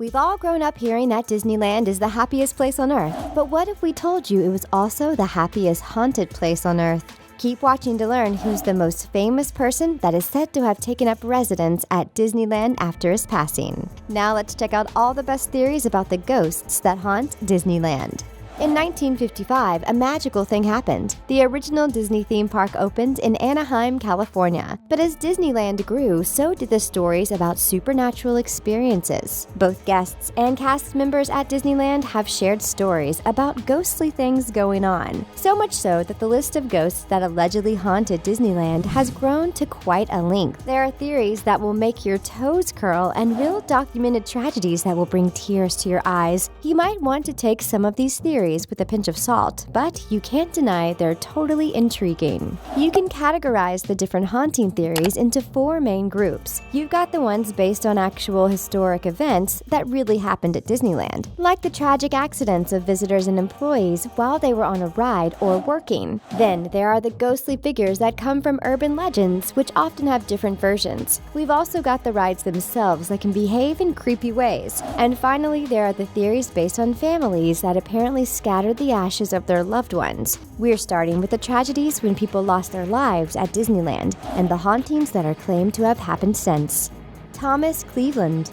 We've all grown up hearing that Disneyland is the happiest place on earth, but what if we told you it was also the happiest haunted place on earth? Keep watching to learn who's the most famous person that is said to have taken up residence at Disneyland after his passing. Now let's check out all the best theories about the ghosts that haunt Disneyland. In 1955, a magical thing happened. The original Disney theme park opened in Anaheim, California. But as Disneyland grew, so did the stories about supernatural experiences. Both guests and cast members at Disneyland have shared stories about ghostly things going on. So much so that the list of ghosts that allegedly haunted Disneyland has grown to quite a length. There are theories that will make your toes curl and real documented tragedies that will bring tears to your eyes. You might want to take some of these theories with a pinch of salt, but you can't deny they're totally intriguing. You can categorize the different haunting theories into 4 main groups. You've got the ones based on actual historic events that really happened at Disneyland, like the tragic accidents of visitors and employees while they were on a ride or working. Then there are the ghostly figures that come from urban legends, which often have different versions. We've also got the rides themselves that can behave in creepy ways. And finally, there are the theories based on families that apparently scattered the ashes of their loved ones. We're starting with the tragedies when people lost their lives at Disneyland and the hauntings that are claimed to have happened since. Thomas Cleveland.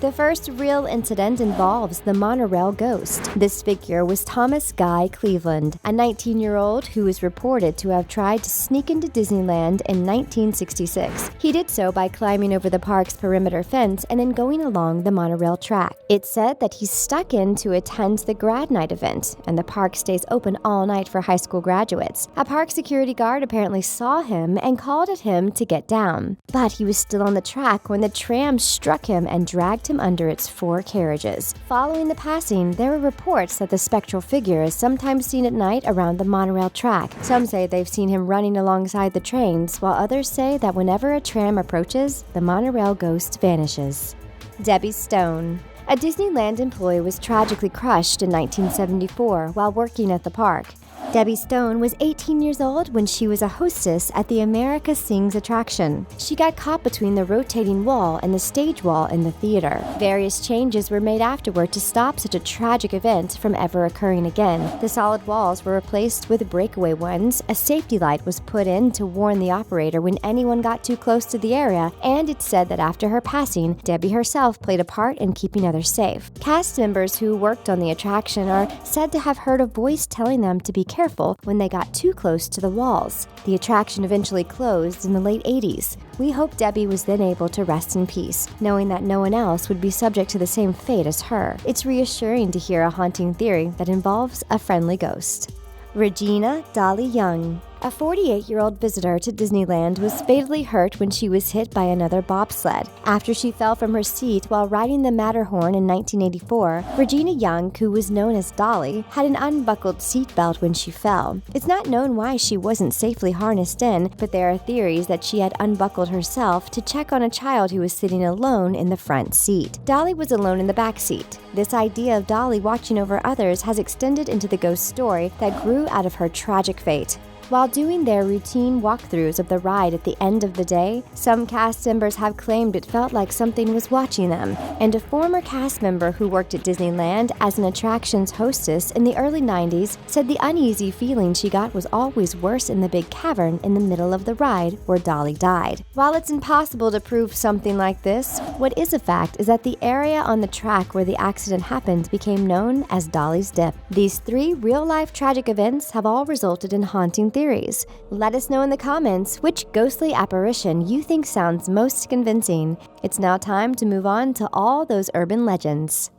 The first real incident involves the Monorail Ghost. This figure was Thomas Guy Cleveland, a 19-year-old who is reported to have tried to sneak into Disneyland in 1966. He did so by climbing over the park's perimeter fence and then going along the monorail track. It's said that he stuck in to attend the grad night event, and the park stays open all night for high school graduates. A park security guard apparently saw him and called at him to get down, but he was still on the track when the tram struck him and dragged him under its 4 carriages. Following the passing, there were reports that the spectral figure is sometimes seen at night around the monorail track. Some say they've seen him running alongside the trains, while others say that whenever a tram approaches, the monorail ghost vanishes. Debbie Stone. A Disneyland employee was tragically crushed in 1974 while working at the park. Debbie Stone was 18 years old when she was a hostess at the America Sings attraction. She got caught between the rotating wall and the stage wall in the theater. Various changes were made afterward to stop such a tragic event from ever occurring again. The solid walls were replaced with breakaway ones, a safety light was put in to warn the operator when anyone got too close to the area, and it's said that after her passing, Debbie herself played a part in keeping others safe. Cast members who worked on the attraction are said to have heard a voice telling them to be careful when they got too close to the walls. The attraction eventually closed in the late 80s. We hope Debbie was then able to rest in peace, knowing that no one else would be subject to the same fate as her. It's reassuring to hear a haunting theory that involves a friendly ghost. Regina Dolly Young. A 48-year-old visitor to Disneyland was fatally hurt when she was hit by another bobsled. After she fell from her seat while riding the Matterhorn in 1984, Regina Young, who was known as Dolly, had an unbuckled seatbelt when she fell. It's not known why she wasn't safely harnessed in, but there are theories that she had unbuckled herself to check on a child who was sitting alone in the front seat. Dolly was alone in the back seat. This idea of Dolly watching over others has extended into the ghost story that grew out of her tragic fate. While doing their routine walkthroughs of the ride at the end of the day, some cast members have claimed it felt like something was watching them, and a former cast member who worked at Disneyland as an attractions hostess in the early 90s said the uneasy feeling she got was always worse in the big cavern in the middle of the ride where Dolly died. While it's impossible to prove something like this, what is a fact is that the area on the track where the accident happened became known as Dolly's Dip. These 3 real-life tragic events have all resulted in haunting theories. Let us know in the comments which ghostly apparition you think sounds most convincing. It's now time to move on to all those urban legends.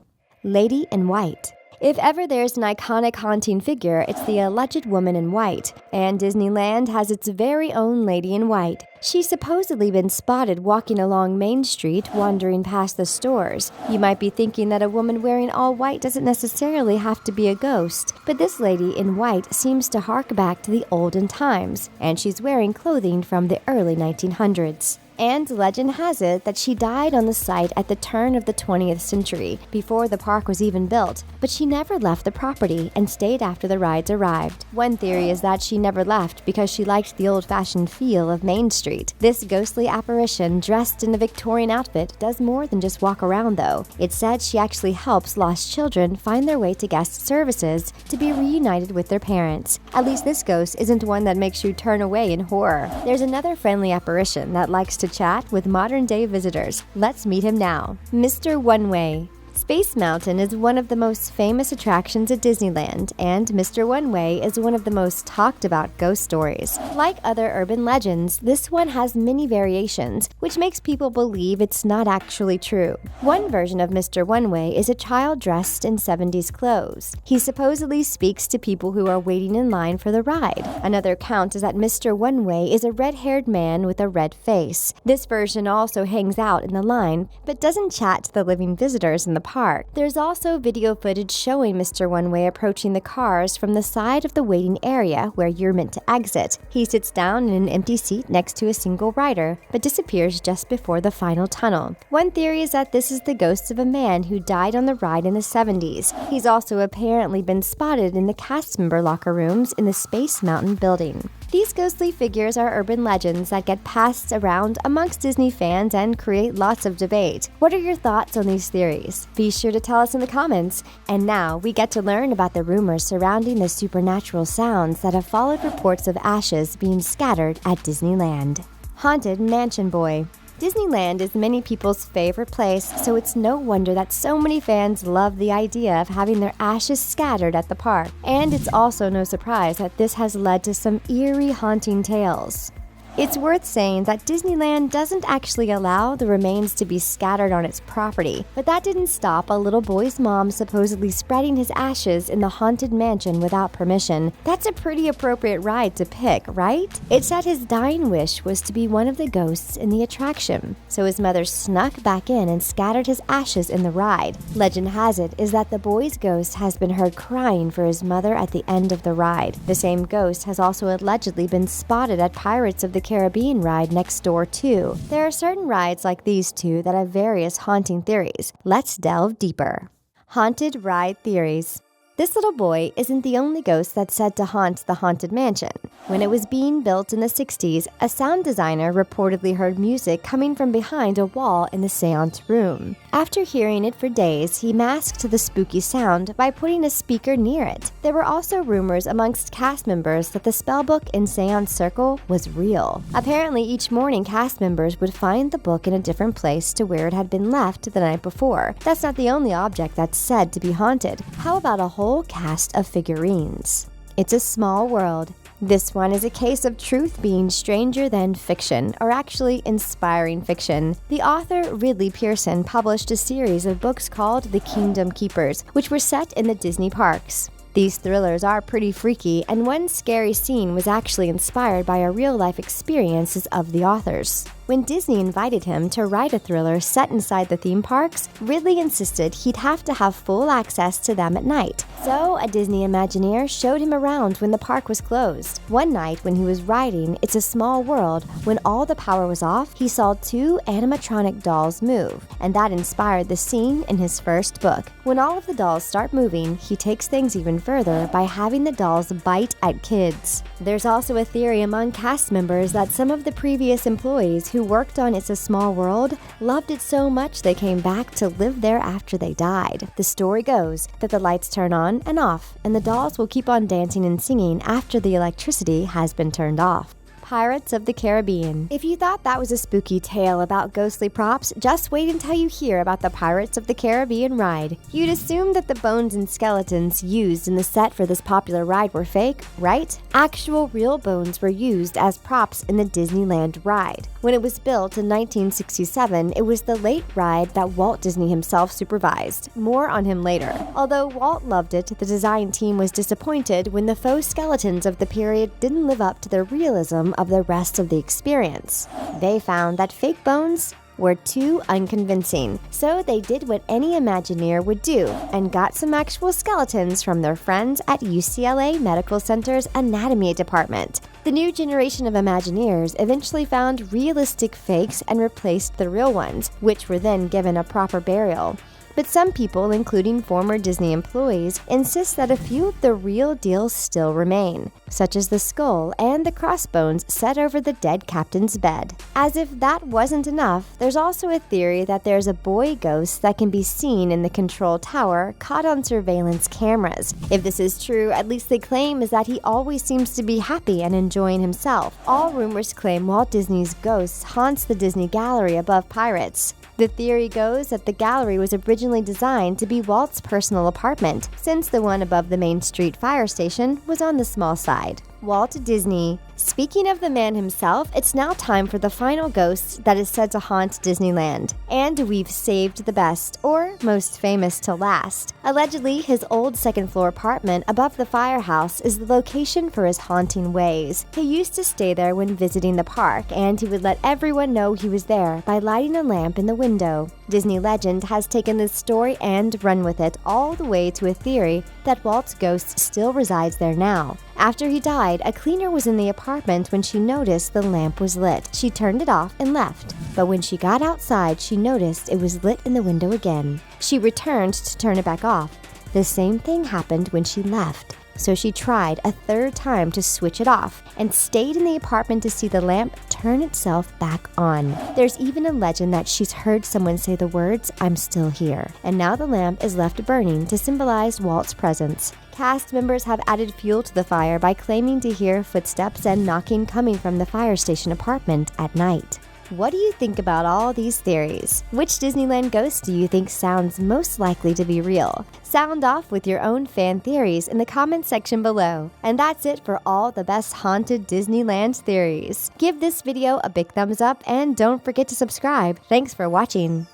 Lady in White. If ever there's an iconic haunting figure, it's the alleged woman in white, and Disneyland has its very own Lady in White. She's supposedly been spotted walking along Main Street, wandering past the stores. You might be thinking that a woman wearing all white doesn't necessarily have to be a ghost, but this lady in white seems to hark back to the olden times, and she's wearing clothing from the early 1900s. And legend has it that she died on the site at the turn of the 20th century, before the park was even built, but she never left the property and stayed after the rides arrived. One theory is that she never left because she liked the old-fashioned feel of Main Street. This ghostly apparition, dressed in a Victorian outfit, does more than just walk around, though. It's said she actually helps lost children find their way to guest services to be reunited with their parents. At least this ghost isn't one that makes you turn away in horror. There's another friendly apparition that likes to chat with modern-day visitors. Let's meet him now. Mr. One-Way. Space Mountain is one of the most famous attractions at Disneyland, and Mr. One-Way is one of the most talked about ghost stories. Like other urban legends, this one has many variations, which makes people believe it's not actually true. One version of Mr. One-Way is a child dressed in 70s clothes. He supposedly speaks to people who are waiting in line for the ride. Another account is that Mr. One-Way is a red-haired man with a red face. This version also hangs out in the line, but doesn't chat to the living visitors in the park. There's also video footage showing Mr. One-Way approaching the cars from the side of the waiting area where you're meant to exit. He sits down in an empty seat next to a single rider, but disappears just before the final tunnel. One theory is that this is the ghost of a man who died on the ride in the 70s. He's also apparently been spotted in the cast member locker rooms in the Space Mountain building. These ghostly figures are urban legends that get passed around amongst Disney fans and create lots of debate. What are your thoughts on these theories? Be sure to tell us in the comments. And now we get to learn about the rumors surrounding the supernatural sounds that have followed reports of ashes being scattered at Disneyland. Haunted Mansion Boy. Disneyland is many people's favorite place, so it's no wonder that so many fans love the idea of having their ashes scattered at the park. And it's also no surprise that this has led to some eerie, haunting tales. It's worth saying that Disneyland doesn't actually allow the remains to be scattered on its property, but that didn't stop a little boy's mom supposedly spreading his ashes in the haunted mansion without permission. That's a pretty appropriate ride to pick, right? It said his dying wish was to be one of the ghosts in the attraction, so his mother snuck back in and scattered his ashes in the ride. Legend has it is that the boy's ghost has been heard crying for his mother at the end of the ride. The same ghost has also allegedly been spotted at Pirates of the Caribbean ride next door too. There are certain rides like these two that have various haunting theories. Let's delve deeper. Haunted ride theories. This little boy isn't the only ghost that's said to haunt the Haunted Mansion. When it was being built in the 60s, a sound designer reportedly heard music coming from behind a wall in the seance room. After hearing it for days, he masked the spooky sound by putting a speaker near it. There were also rumors amongst cast members that the spellbook in Seance Circle was real. Apparently, each morning cast members would find the book in a different place to where it had been left the night before. That's not the only object that's said to be haunted. How about a whole cast of figurines? It's a small world. This one is a case of truth being stranger than fiction, or actually inspiring fiction. The author Ridley Pearson published a series of books called The Kingdom Keepers, which were set in the Disney parks. These thrillers are pretty freaky, and one scary scene was actually inspired by a real-life experiences of the authors. When Disney invited him to write a thriller set inside the theme parks, Ridley insisted he'd have to have full access to them at night. So, a Disney Imagineer showed him around when the park was closed. One night when he was writing It's a Small World, when all the power was off, he saw two animatronic dolls move, and that inspired the scene in his first book. When all of the dolls start moving, he takes things even further by having the dolls bite at kids. There's also a theory among cast members that some of the previous employees who worked on It's a Small World loved it so much they came back to live there after they died. The story goes that the lights turn on and off, and the dolls will keep on dancing and singing after the electricity has been turned off. Pirates of the Caribbean. If you thought that was a spooky tale about ghostly props, just wait until you hear about the Pirates of the Caribbean ride. You'd assume that the bones and skeletons used in the set for this popular ride were fake, right? Actual real bones were used as props in the Disneyland ride. When it was built in 1967, it was the late ride that Walt Disney himself supervised. More on him later. Although Walt loved it, the design team was disappointed when the faux skeletons of the period didn't live up to the realism of the rest of the experience. They found that fake bones were too unconvincing, so they did what any Imagineer would do and got some actual skeletons from their friends at UCLA Medical Center's anatomy department. The new generation of Imagineers eventually found realistic fakes and replaced the real ones, which were then given a proper burial. But some people, including former Disney employees, insist that a few of the real deals still remain, such as the skull and the crossbones set over the dead captain's bed. As if that wasn't enough, there's also a theory that there's a boy ghost that can be seen in the control tower, caught on surveillance cameras. If this is true, at least the claim is that he always seems to be happy and enjoying himself. All rumors claim Walt Disney's ghost haunts the Disney Gallery above Pirates. The theory goes that the gallery was originally designed to be Walt's personal apartment, since the one above the Main Street fire station was on the small side. Walt Disney. Speaking of the man himself, it's now time for the final ghost that is said to haunt Disneyland. And we've saved the best, or most famous, to last. Allegedly, his old second-floor apartment above the firehouse is the location for his haunting ways. He used to stay there when visiting the park, and he would let everyone know he was there by lighting a lamp in the window. Disney legend has taken this story and run with it all the way to a theory that Walt's ghost still resides there now. After he died, a cleaner was in the apartment when she noticed the lamp was lit. She turned it off and left, but when she got outside, she noticed it was lit in the window again. She returned to turn it back off. The same thing happened when she left, so she tried a third time to switch it off and stayed in the apartment to see the lamp turn itself back on. There's even a legend that she's heard someone say the words, "I'm still here," and now the lamp is left burning to symbolize Walt's presence. Cast members have added fuel to the fire by claiming to hear footsteps and knocking coming from the fire station apartment at night. What do you think about all these theories? Which Disneyland ghost do you think sounds most likely to be real? Sound off with your own fan theories in the comments section below. And that's it for all the best haunted Disneyland theories. Give this video a big thumbs up and don't forget to subscribe. Thanks for watching.